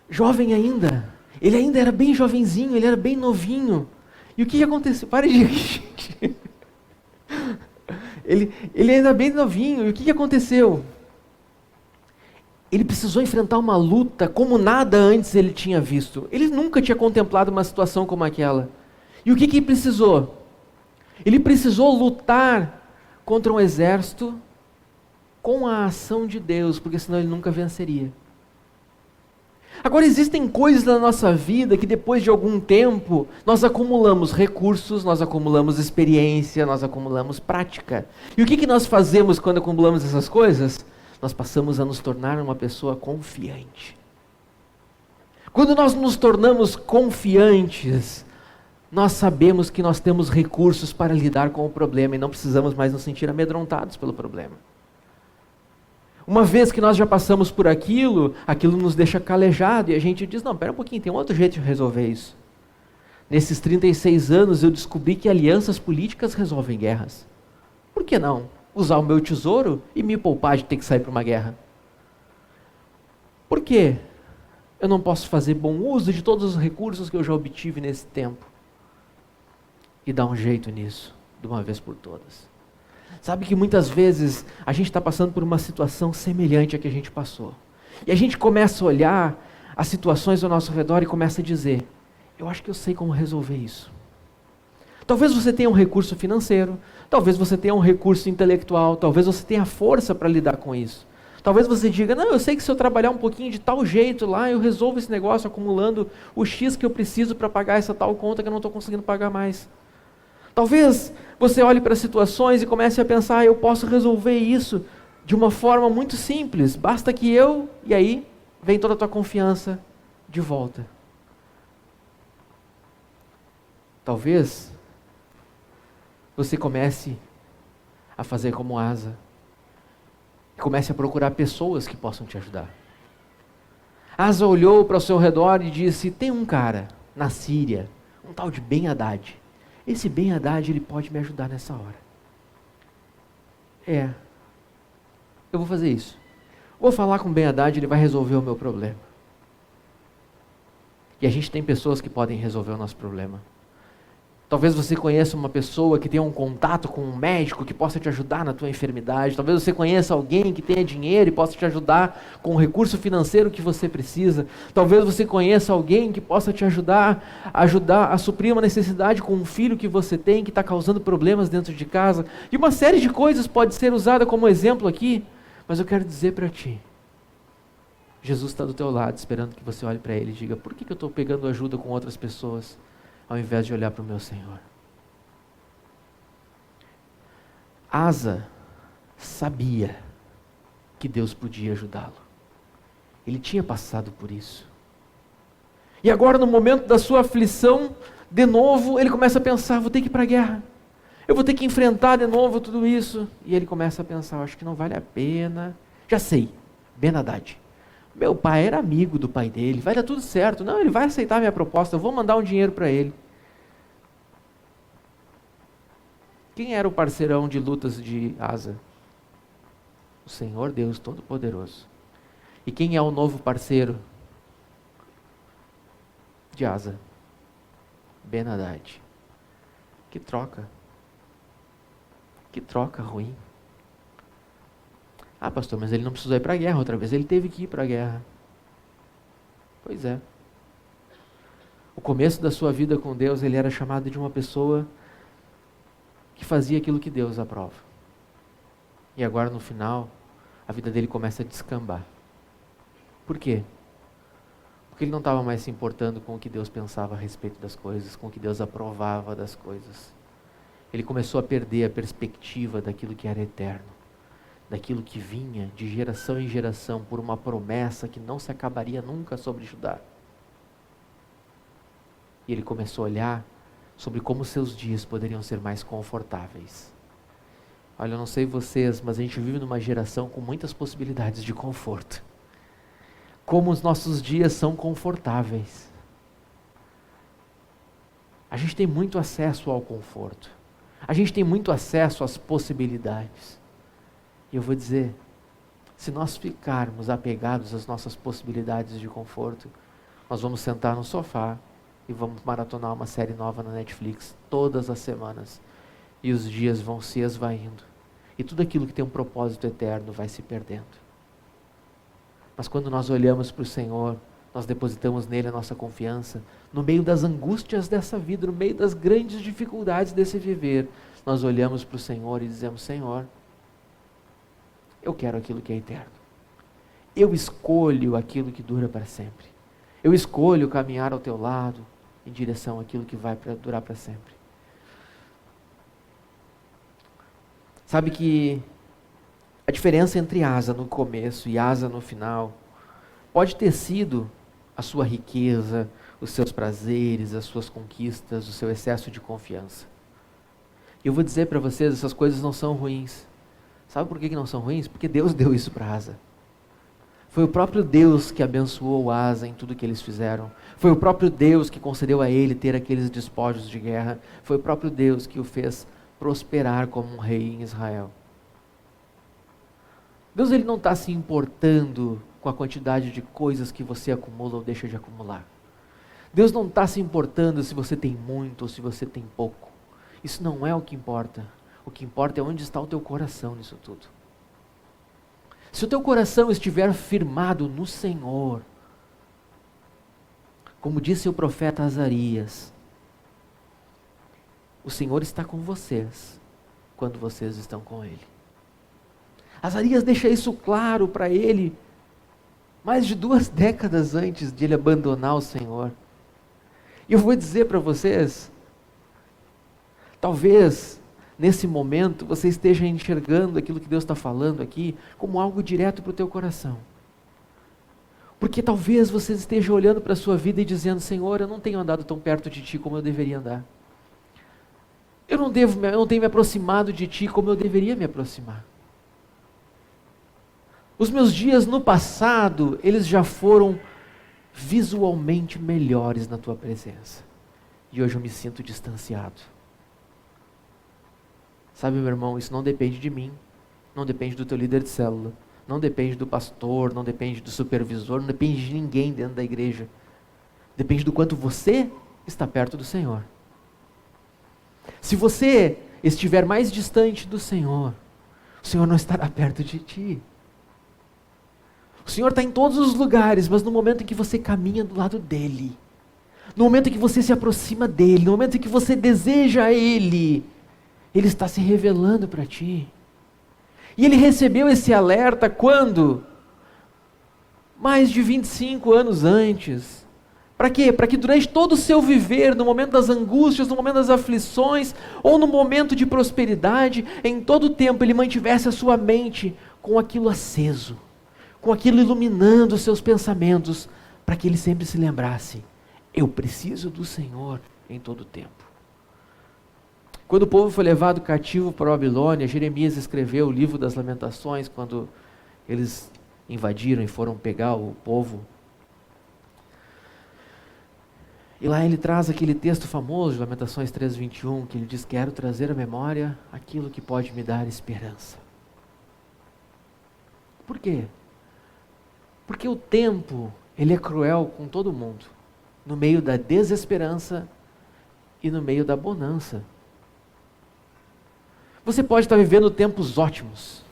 [SPEAKER 1] Jovem ainda. Ele ainda era bem jovenzinho, ele era bem novinho. E o que aconteceu? Pare de rir. Ele ainda era bem novinho. E o que aconteceu? Ele precisou enfrentar uma luta como nada antes ele tinha visto. Ele nunca tinha contemplado uma situação como aquela. E o que ele precisou? Ele precisou lutar contra um exército com a ação de Deus, porque senão ele nunca venceria. Agora, existem coisas na nossa vida que depois de algum tempo, nós acumulamos recursos, nós acumulamos experiência, nós acumulamos prática. E o que nós fazemos quando acumulamos essas coisas? Nós passamos a nos tornar uma pessoa confiante. Quando nós nos tornamos confiantes, nós sabemos que nós temos recursos para lidar com o problema e não precisamos mais nos sentir amedrontados pelo problema. Uma vez que nós já passamos por aquilo nos deixa calejado e a gente diz, não, pera um pouquinho, tem um outro jeito de resolver isso. Nesses 36 anos eu descobri que alianças políticas resolvem guerras. Por que não usar o meu tesouro e me poupar de ter que sair para uma guerra? Por que eu não posso fazer bom uso de todos os recursos que eu já obtive nesse tempo? E dar um jeito nisso, de uma vez por todas. Sabe que muitas vezes a gente está passando por uma situação semelhante à que a gente passou. E a gente começa a olhar as situações ao nosso redor e começa a dizer, eu acho que eu sei como resolver isso. Talvez você tenha um recurso financeiro, talvez você tenha um recurso intelectual, talvez você tenha força para lidar com isso. Talvez você diga, não, eu sei que se eu trabalhar um pouquinho de tal jeito lá, eu resolvo esse negócio acumulando o X que eu preciso para pagar essa tal conta que eu não estou conseguindo pagar mais. Talvez você olhe para situações e comece a pensar, eu posso resolver isso de uma forma muito simples, basta que eu, e aí vem toda a tua confiança de volta. Talvez você comece a fazer como Asa, e comece a procurar pessoas que possam te ajudar. Asa olhou para o seu redor e disse, tem um cara na Síria, um tal de Ben-Hadad. Esse Ben-Hadad, ele pode me ajudar nessa hora. Eu vou fazer isso. Vou falar com o Ben-Hadad, ele vai resolver o meu problema. E a gente tem pessoas que podem resolver o nosso problema. Talvez você conheça uma pessoa que tenha um contato com um médico que possa te ajudar na tua enfermidade. Talvez você conheça alguém que tenha dinheiro e possa te ajudar com o recurso financeiro que você precisa. Talvez você conheça alguém que possa te ajudar a suprir uma necessidade com um filho que você tem que está causando problemas dentro de casa. E uma série de coisas pode ser usada como exemplo aqui, mas eu quero dizer para ti, Jesus está do teu lado esperando que você olhe para Ele e diga, por que eu estou pegando ajuda com outras pessoas? Ao invés de olhar para o meu Senhor. Asa sabia que Deus podia ajudá-lo. Ele tinha passado por isso. E agora, no momento da sua aflição, de novo, ele começa a pensar, vou ter que ir para a guerra. Eu vou ter que enfrentar de novo tudo isso. E ele começa a pensar, acho que não vale a pena. Já sei, Ben-Hadad. Meu pai era amigo do pai dele, vai dar tudo certo. Não, ele vai aceitar a minha proposta, eu vou mandar um dinheiro para ele. Quem era o parceirão de lutas de Asa? O Senhor Deus Todo-Poderoso. E quem é o novo parceiro de Asa? Ben-Hadad. Que troca. Que troca ruim. Ah, pastor, mas ele não precisou ir para a guerra outra vez. Ele teve que ir para a guerra. Pois é. O começo da sua vida com Deus, ele era chamado de uma pessoa que fazia aquilo que Deus aprova. E agora no final, a vida dele começa a descambar. Por quê? Porque ele não estava mais se importando com o que Deus pensava a respeito das coisas, com o que Deus aprovava das coisas. Ele começou a perder a perspectiva daquilo que era eterno, daquilo que vinha de geração em geração por uma promessa que não se acabaria nunca sobre Judá. E ele começou a olhar sobre como seus dias poderiam ser mais confortáveis. Olha, eu não sei vocês, mas a gente vive numa geração com muitas possibilidades de conforto. Como os nossos dias são confortáveis. A gente tem muito acesso ao conforto. A gente tem muito acesso às possibilidades. E eu vou dizer, Se nós ficarmos apegados às nossas possibilidades de conforto, nós vamos sentar no sofá e vamos maratonar uma série nova na Netflix todas as semanas. E os dias vão se esvaindo. E tudo aquilo que tem um propósito eterno vai se perdendo. Mas quando nós olhamos para o Senhor, nós depositamos nele a nossa confiança, no meio das angústias dessa vida, no meio das grandes dificuldades desse viver, nós olhamos para o Senhor e dizemos: Senhor, eu quero aquilo que é eterno. Eu escolho aquilo que dura para sempre. Eu escolho caminhar ao teu lado em direção àquilo que vai durar para sempre. Sabe que a diferença entre Asa no começo e Asa no final pode ter sido a sua riqueza, os seus prazeres, as suas conquistas, o seu excesso de confiança. E eu vou dizer para vocês, essas coisas não são ruins. Sabe por que não são ruins? Porque Deus deu isso para Asa. Foi o próprio Deus que abençoou Asa em tudo que eles fizeram. Foi o próprio Deus que concedeu a ele ter aqueles despojos de guerra. Foi o próprio Deus que o fez prosperar como um rei em Israel. Deus, ele não está se importando com a quantidade de coisas que você acumula ou deixa de acumular. Deus não está se importando se você tem muito ou se você tem pouco. Isso não é o que importa. O que importa é onde está o teu coração nisso tudo. Se o teu coração estiver firmado no Senhor, como disse o profeta Azarias, o Senhor está com vocês quando vocês estão com Ele. Azarias deixa isso claro para ele mais de 2 décadas antes de ele abandonar o Senhor. E eu vou dizer para vocês, talvez nesse momento você esteja enxergando aquilo que Deus está falando aqui como algo direto para o teu coração. Porque talvez você esteja olhando para a sua vida e dizendo: Senhor, eu não tenho andado tão perto de Ti como eu deveria andar. Eu não tenho me aproximado de Ti como eu deveria me aproximar. Os meus dias no passado, eles já foram visualmente melhores na Tua presença. E hoje eu me sinto distanciado. Sabe, meu irmão, isso não depende de mim, não depende do teu líder de célula, não depende do pastor, não depende do supervisor, não depende de ninguém dentro da igreja. Depende do quanto você está perto do Senhor. Se você estiver mais distante do Senhor, o Senhor não estará perto de ti. O Senhor está em todos os lugares, mas no momento em que você caminha do lado dEle, no momento em que você se aproxima dEle, no momento em que você deseja Ele, Ele está se revelando para ti. E Ele recebeu esse alerta quando? Mais de 25 anos antes. Para quê? Para que durante todo o seu viver, no momento das angústias, no momento das aflições, ou no momento de prosperidade, em todo o tempo Ele mantivesse a sua mente com aquilo aceso, com aquilo iluminando os seus pensamentos, para que ele sempre se lembrasse: eu preciso do Senhor em todo o tempo. Quando o povo foi levado cativo para a Babilônia, Jeremias escreveu o livro das Lamentações, quando eles invadiram e foram pegar o povo. E lá ele traz aquele texto famoso de Lamentações 3:21, que ele diz: quero trazer à memória aquilo que pode me dar esperança. Por quê? Porque o tempo, ele é cruel com todo mundo, no meio da desesperança e no meio da bonança. Você pode estar vivendo tempos ótimos,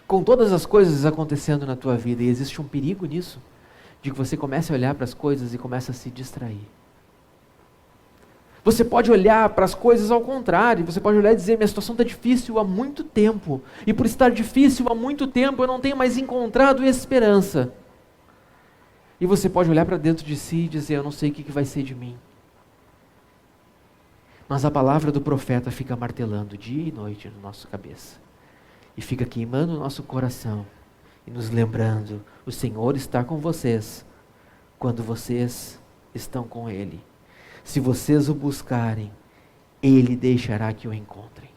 [SPEAKER 1] com todas as coisas acontecendo na tua vida, e existe um perigo nisso, de que você comece a olhar para as coisas e comece a se distrair. Você pode olhar para as coisas ao contrário, você pode olhar e dizer: minha situação está difícil há muito tempo, e por estar difícil há muito tempo eu não tenho mais encontrado esperança. E você pode olhar para dentro de si e dizer: eu não sei o que vai ser de mim. Mas a palavra do profeta fica martelando dia e noite na nossa cabeça. E fica queimando o nosso coração. E nos lembrando: o Senhor está com vocês quando vocês estão com Ele. Se vocês o buscarem, Ele deixará que o encontrem.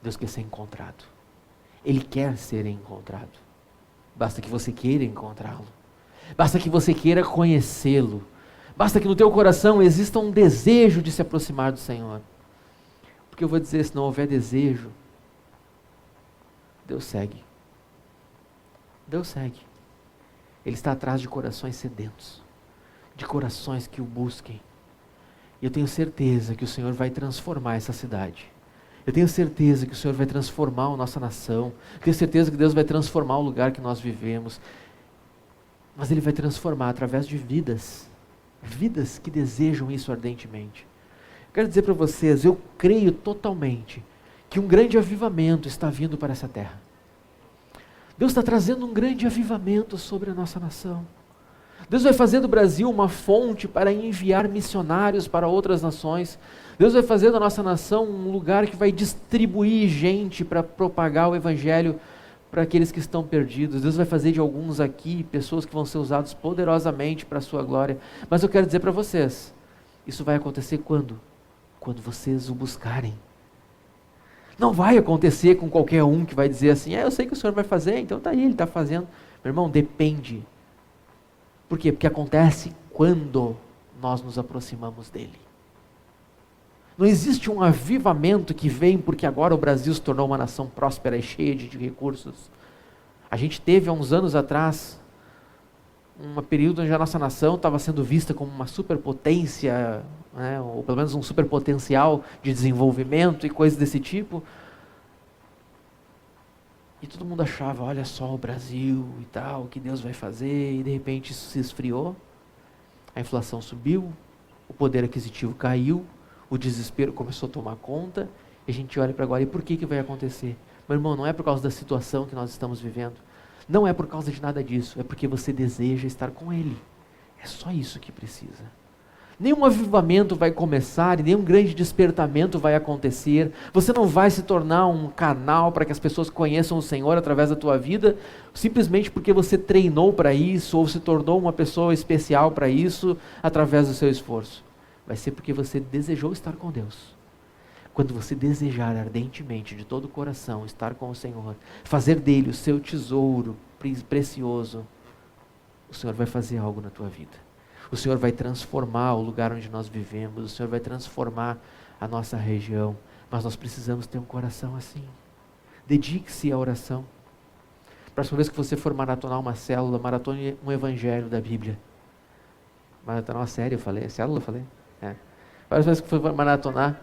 [SPEAKER 1] Deus quer ser encontrado. Ele quer ser encontrado. Basta que você queira encontrá-lo. Basta que você queira conhecê-lo. Basta que no teu coração exista um desejo de se aproximar do Senhor. Porque eu vou dizer, se não houver desejo, Deus segue. Deus segue. Ele está atrás de corações sedentos, de corações que o busquem. E eu tenho certeza que o Senhor vai transformar essa cidade. Eu tenho certeza que o Senhor vai transformar a nossa nação. Eu tenho certeza que Deus vai transformar o lugar que nós vivemos. Mas Ele vai transformar através de vidas que desejam isso ardentemente. Eu quero dizer para vocês, eu creio totalmente que um grande avivamento está vindo para essa terra. Deus está trazendo um grande avivamento sobre a nossa nação. Deus vai fazer do Brasil uma fonte para enviar missionários para outras nações. Deus vai fazer da nossa nação um lugar que vai distribuir gente para propagar o Evangelho para aqueles que estão perdidos. Deus vai fazer de alguns aqui pessoas que vão ser usados poderosamente para a sua glória. Mas eu quero dizer para vocês, isso vai acontecer quando? Quando vocês o buscarem. Não vai acontecer com qualquer um que vai dizer assim, eu sei que o Senhor vai fazer, então está aí, Ele está fazendo. Meu irmão, depende. Por quê? Porque acontece quando nós nos aproximamos dEle. Não existe um avivamento que vem porque agora o Brasil se tornou uma nação próspera e cheia de recursos. A gente teve há uns anos atrás um período onde a nossa nação estava sendo vista como uma superpotência, né, ou pelo menos um superpotencial de desenvolvimento e coisas desse tipo. E todo mundo achava, olha só o Brasil e tal, o que Deus vai fazer, e de repente isso se esfriou, a inflação subiu, o poder aquisitivo caiu, o desespero começou a tomar conta, e a gente olha para agora, e por que vai acontecer? Meu irmão, não é por causa da situação que nós estamos vivendo, não é por causa de nada disso, é porque você deseja estar com Ele, é só isso que precisa. Nenhum avivamento vai começar, e nenhum grande despertamento vai acontecer, você não vai se tornar um canal para que as pessoas conheçam o Senhor através da tua vida, simplesmente porque você treinou para isso, ou se tornou uma pessoa especial para isso, através do seu esforço. Vai ser porque você desejou estar com Deus. Quando você desejar ardentemente, de todo o coração, estar com o Senhor, fazer dele o seu tesouro precioso, o Senhor vai fazer algo na tua vida. O Senhor vai transformar o lugar onde nós vivemos, o Senhor vai transformar a nossa região, mas nós precisamos ter um coração assim. Dedique-se à oração. Próxima vez que você for maratonar uma célula, maratone um evangelho da Bíblia. Maratonar uma série, eu falei, célula eu falei? Várias vezes que for maratonar,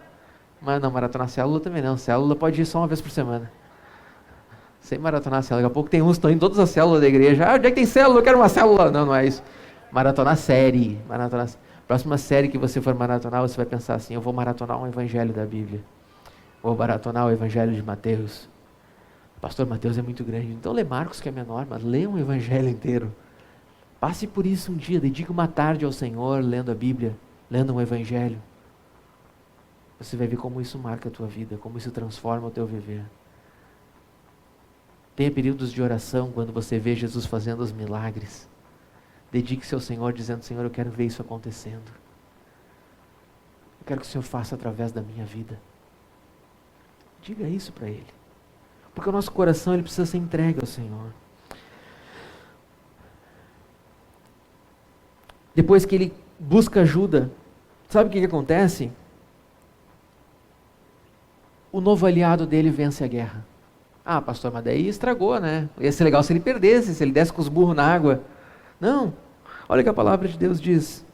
[SPEAKER 1] mas não, maratonar célula também não, célula pode ir só uma vez por semana. Sem maratonar célula, daqui a pouco tem uns que estão em todas as células da igreja, onde é que tem célula? Eu quero uma célula. Não, não é isso. Maratonar série, próxima série que você for maratonar, você vai pensar assim, eu vou maratonar um evangelho da Bíblia, vou maratonar o evangelho de Mateus. Pastor, Mateus é muito grande, então lê Marcos que é menor, mas lê um evangelho inteiro. Passe por isso um dia, dedique uma tarde ao Senhor, lendo a Bíblia, lendo um evangelho. Você vai ver como isso marca a tua vida, como isso transforma o teu viver. Tenha períodos de oração quando você vê Jesus fazendo os milagres. Dedique-se ao Senhor dizendo, Senhor, eu quero ver isso acontecendo. Eu quero que o Senhor faça através da minha vida. Diga isso para Ele. Porque o nosso coração ele precisa ser entregue ao Senhor. Depois que ele busca ajuda, sabe o que acontece? O novo aliado dele vence a guerra. Ah, pastor, mas daí estragou, né? Ia ser legal se ele perdesse, se ele desse com os burros na água. Não, olha o que a palavra de Deus diz.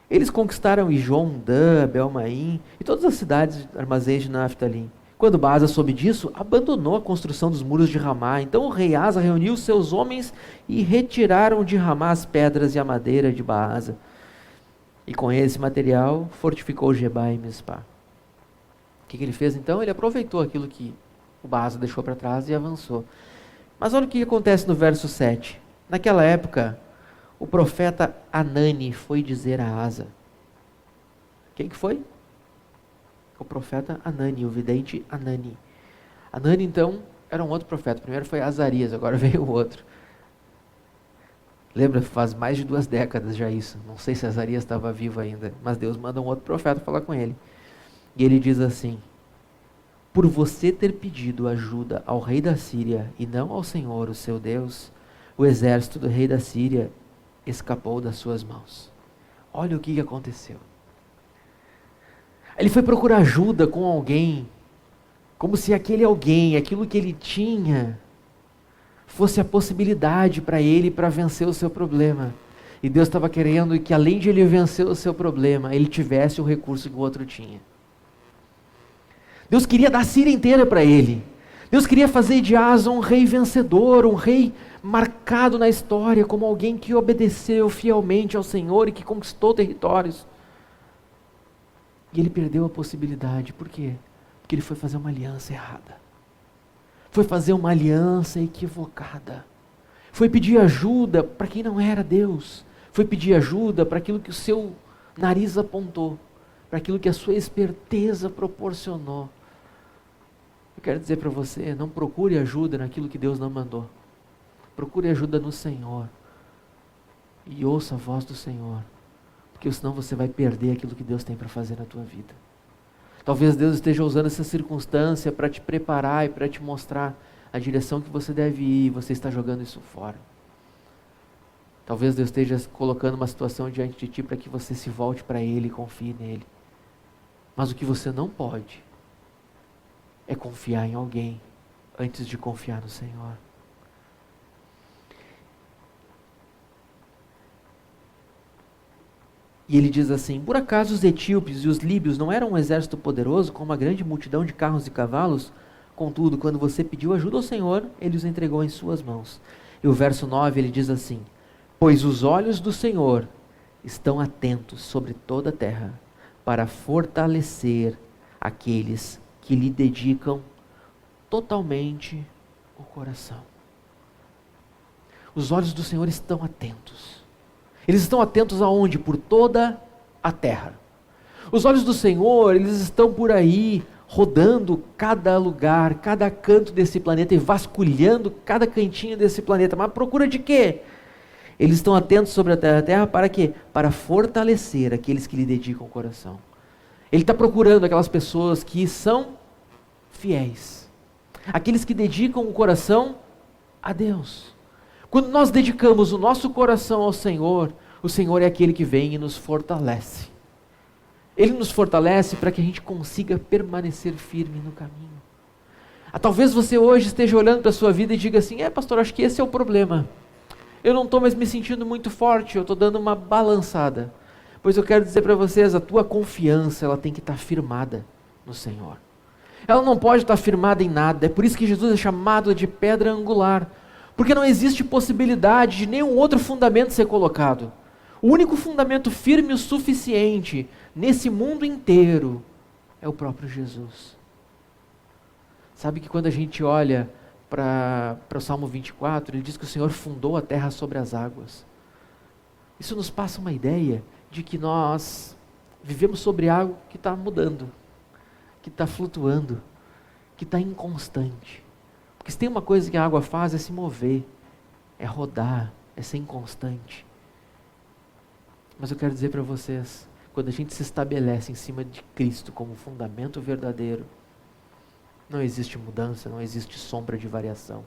[SPEAKER 1] Eles conquistaram Ijon, Dan, Belmaim e todas as cidades armazéns de Naftalim. Quando Baasa soube disso, abandonou a construção dos muros de Ramá. Então o rei Asa reuniu seus homens e retiraram de Ramá as pedras e a madeira de Baasa. E com esse material fortificou Gebá e Mispá. O que ele fez então? Ele aproveitou aquilo que o Baasa deixou para trás e avançou. Mas olha o que acontece no verso 7. Naquela época, o profeta Anani foi dizer a Asa. Quem que foi? O profeta Anani, o vidente Anani. Anani, então, era um outro profeta. Primeiro foi Azarias, agora veio o outro. Lembra, faz mais de 2 décadas já isso. Não sei se Azarias estava vivo ainda, mas Deus manda um outro profeta falar com ele. E ele diz assim, por você ter pedido ajuda ao rei da Síria e não ao Senhor, o seu Deus, o exército do rei da Síria escapou das suas mãos. Olha o que aconteceu. Ele foi procurar ajuda com alguém, como se aquele alguém, aquilo que ele tinha, fosse a possibilidade para ele para vencer o seu problema. E Deus estava querendo que, além de ele vencer o seu problema, ele tivesse o recurso que o outro tinha. Deus queria dar a Síria inteira para ele. Deus queria fazer de Asa um rei vencedor, um rei marcado na história como alguém que obedeceu fielmente ao Senhor e que conquistou territórios. E ele perdeu a possibilidade. Por quê? Porque ele foi fazer uma aliança errada. Foi fazer uma aliança equivocada. Foi pedir ajuda para quem não era Deus. Foi pedir ajuda para aquilo que o seu nariz apontou, para aquilo que a sua esperteza proporcionou. Eu quero dizer para você, não procure ajuda naquilo que Deus não mandou. Procure ajuda no Senhor. E ouça a voz do Senhor. Porque senão você vai perder aquilo que Deus tem para fazer na tua vida. Talvez Deus esteja usando essa circunstância para te preparar e para te mostrar a direção que você deve ir, e você está jogando isso fora. Talvez Deus esteja colocando uma situação diante de ti para que você se volte para Ele e confie nele. Mas o que você não pode é confiar em alguém antes de confiar no Senhor. E ele diz assim: por acaso os etíopes e os líbios não eram um exército poderoso com uma grande multidão de carros e cavalos? Contudo, quando você pediu ajuda ao Senhor, Ele os entregou em suas mãos. E o verso 9 ele diz assim: pois os olhos do Senhor estão atentos sobre toda a terra, para fortalecer aqueles que lhe dedicam totalmente o coração. Os olhos do Senhor estão atentos. Eles estão atentos aonde? Por toda a terra. Os olhos do Senhor, eles estão por aí, rodando cada lugar, cada canto desse planeta e vasculhando cada cantinho desse planeta. Mas à procura de quê? Eles estão atentos sobre a terra para quê? Para fortalecer aqueles que lhe dedicam o coração. Ele está procurando aquelas pessoas que são fiéis. Aqueles que dedicam o coração a Deus. Quando nós dedicamos o nosso coração ao Senhor, o Senhor é aquele que vem e nos fortalece. Ele nos fortalece para que a gente consiga permanecer firme no caminho. Talvez você hoje esteja olhando para a sua vida e diga assim: pastor, acho que esse é o problema. Eu não estou mais me sentindo muito forte, eu estou dando uma balançada. Pois eu quero dizer para vocês, a tua confiança ela tem que estar firmada no Senhor. Ela não pode estar firmada em nada. É por isso que Jesus é chamado de pedra angular. Porque não existe possibilidade de nenhum outro fundamento ser colocado. O único fundamento firme o suficiente nesse mundo inteiro é o próprio Jesus. Sabe que quando a gente olha para o Salmo 24, ele diz que o Senhor fundou a terra sobre as águas. Isso nos passa uma ideia de que nós vivemos sobre algo que está mudando, que está flutuando, que está inconstante. Porque se tem uma coisa que a água faz é se mover, é rodar, é ser inconstante. Mas eu quero dizer para vocês, quando a gente se estabelece em cima de Cristo como fundamento verdadeiro, não existe mudança, não existe sombra de variação.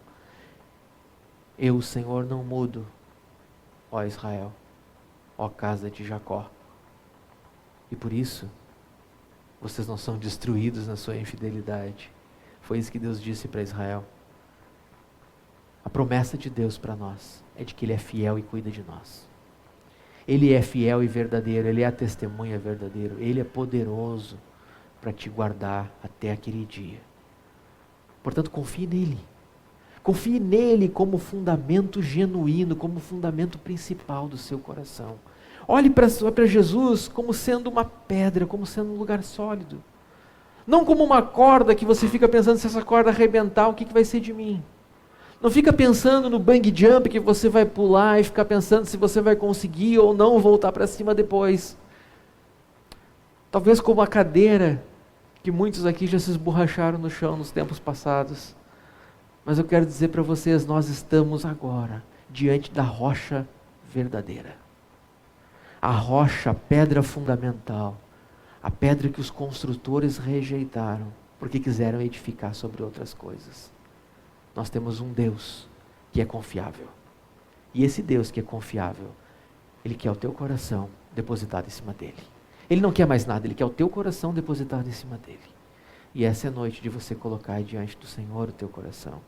[SPEAKER 1] Eu, o Senhor, não mudo, ó Israel, ó casa de Jacó. E por isso, vocês não são destruídos na sua infidelidade. Foi isso que Deus disse para Israel. A promessa de Deus para nós é de que Ele é fiel e cuida de nós. Ele é fiel e verdadeiro, Ele é a testemunha verdadeira, Ele é poderoso para te guardar até aquele dia. Portanto, confie nele. Confie nele como fundamento genuíno, como fundamento principal do seu coração. Olhe para Jesus como sendo uma pedra, como sendo um lugar sólido. Não como uma corda que você fica pensando, se essa corda arrebentar, o que vai ser de mim? Não fica pensando no bang jump que você vai pular e ficar pensando se você vai conseguir ou não voltar para cima depois. Talvez como a cadeira que muitos aqui já se esborracharam no chão nos tempos passados. Mas eu quero dizer para vocês, nós estamos agora diante da rocha verdadeira. A rocha, a pedra fundamental, a pedra que os construtores rejeitaram, porque quiseram edificar sobre outras coisas. Nós temos um Deus que é confiável. E esse Deus que é confiável, Ele quer o teu coração depositado em cima dele. Ele não quer mais nada, Ele quer o teu coração depositado em cima dele. E essa é a noite de você colocar diante do Senhor o teu coração.